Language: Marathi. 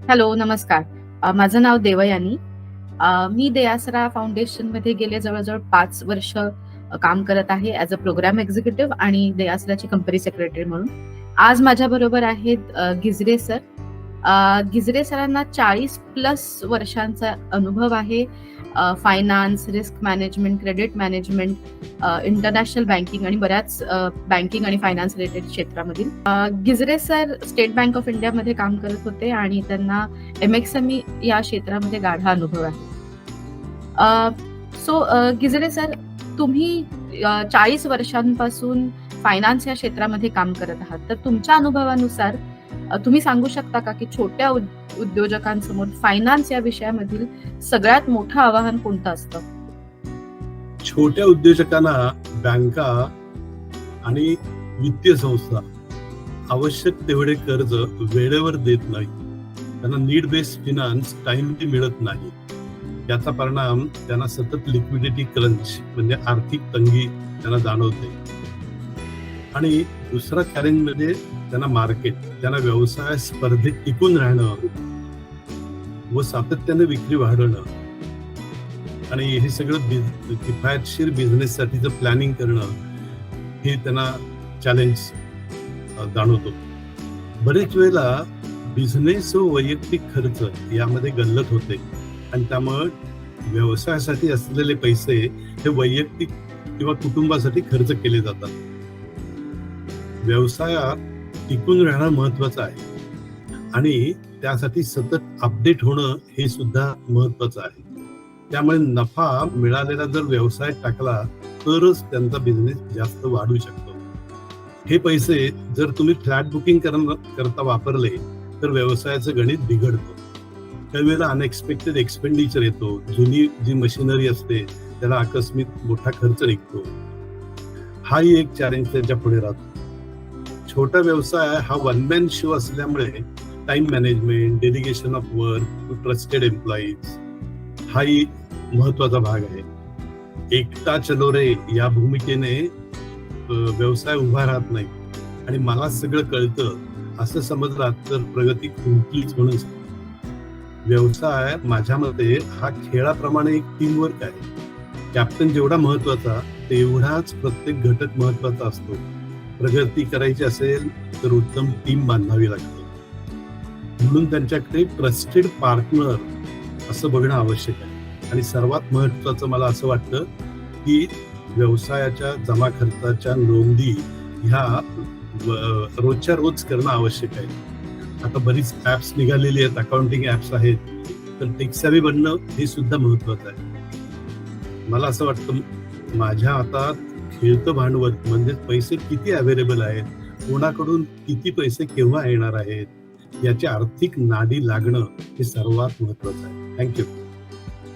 हॅलो, नमस्कार. माझं नाव देवयानी. मी दयासरा फाउंडेशनमध्ये गेले जवळ-जवळ 5 वर्ष काम करत आहे ॲज अ प्रोग्राम एक्झिक्युटिव्ह आणि दयासराची कंपनी सेक्रेटरी म्हणून. आज माझ्याबरोबर आहेत गिजरे सर. गिजरे सरांना 40 प्लस वर्षांचा अनुभव आहे finance, risk management, credit management, international banking आणि बऱ्याच बँकिंग आणि फायनान्स रिलेटेड क्षेत्रामधील. गिजरे सर स्टेट बँक ऑफ इंडियामध्ये काम करत होते आणि त्यांना एम-एस-एम-ई या क्षेत्रामध्ये गाढा अनुभव आहे. सो गिजरे सर, तुम्ही 40 वर्षांपासून फायनान्स या क्षेत्रामध्ये काम करत आहात. तर तुमच्या अनुभवानुसार तुम्ही सांगू शकता का, की छोट्या उद्योजकांसमोर फायनान्स या विषयामधील सगळ्यात मोठं आव्हान कोणतं असतं? छोट्या उद्योजकांना बँका आणि वित्तीय संस्था आवश्यक तेवढे कर्ज वेळेवर देत नाही. त्यांना नीड बेस्ड फिनान्स टाइमली मिळत नाही. याचा परिणाम त्यांना सतत लिक्विडिटी क्रंच म्हणजे आर्थिक तंगी त्यांना जाणवते. आणि दुसरा चॅलेंज म्हणजे त्यांना मार्केट, त्यांना व्यवसाय स्पर्धेत टिकून राहणं व सातत्याने विक्री वाढवणं आणि हे सगळं किफायतशीर बिझनेस साठीचं प्लॅनिंग करणं हे त्यांना चॅलेंज जाणवतो. बरेच वेळेला बिझनेस व वैयक्तिक खर्च यामध्ये गल्लत होते आणि त्यामुळे व्यवसायासाठी असलेले पैसे हे वैयक्तिक किंवा कुटुंबासाठी खर्च केले जातात. व्यवसायात टिकून राहणं महत्वाचं आहे आणि त्यासाठी सतत अपडेट होणं हे सुद्धा महत्वाचं आहे. त्यामुळे नफा मिळालेला जर व्यवसायात टाकला तरच त्यांचा बिझनेस जास्त वाढू शकतो. हे पैसे जर तुम्ही फ्लॅट बुकिंग करता वापरले तर व्यवसायाचं गणित बिघडतं. काही वेळेला अनएक्सपेक्टेड एक्सपेंडिचर येतो. जुनी जी मशिनरी असते त्याला आकस्मिक मोठा खर्च निघतो. हाही एक चॅलेंज त्यांच्या पुढे राहतो. छोटा व्यवसाय हा वन मॅन शो असल्यामुळे time management, delegation of work to trusted employees हाही महत्वाचा भाग आहे. एकटा चलो रे या भूमिकेने व्यवसाय उभा राहत नाही आणि मला सगळं कळतं असं समजला तर प्रगती खुंटलीच म्हणून. व्यवसाय माझ्या मते हा खेळाप्रमाणे एक टीमवर्क आहे. कॅप्टन जेवढा महत्वाचा तेवढाच प्रत्येक घटक महत्वाचा असतो. प्रगती करायची असेल तर उत्तम टीम बांधावी लागते. म्हणून त्यांच्याकडे ट्रस्टेड पार्टनर असं बघणं आवश्यक आहे. आणि सर्वात महत्वाचं मला असं वाटतं की व्यवसायाच्या जमा खर्चाच्या नोंदी ह्या रोजच्या रोज करणं आवश्यक आहे. आता बरीच ऍप्स निघालेली आहेत, अकाउंटिंग ऍप्स आहेत, तर टेक्सॅवी बनणं हे सुद्धा महत्वाचं आहे. मला असं वाटतं माझ्या हातात खेळतं भांडवल म्हणजे पैसे किती अवेलेबल आहेत, कोणाकडून किती पैसे केव्हा येणार आहेत याची आर्थिक नाडी लागणं हे सर्वात महत्वाचं आहे. थँक्यू.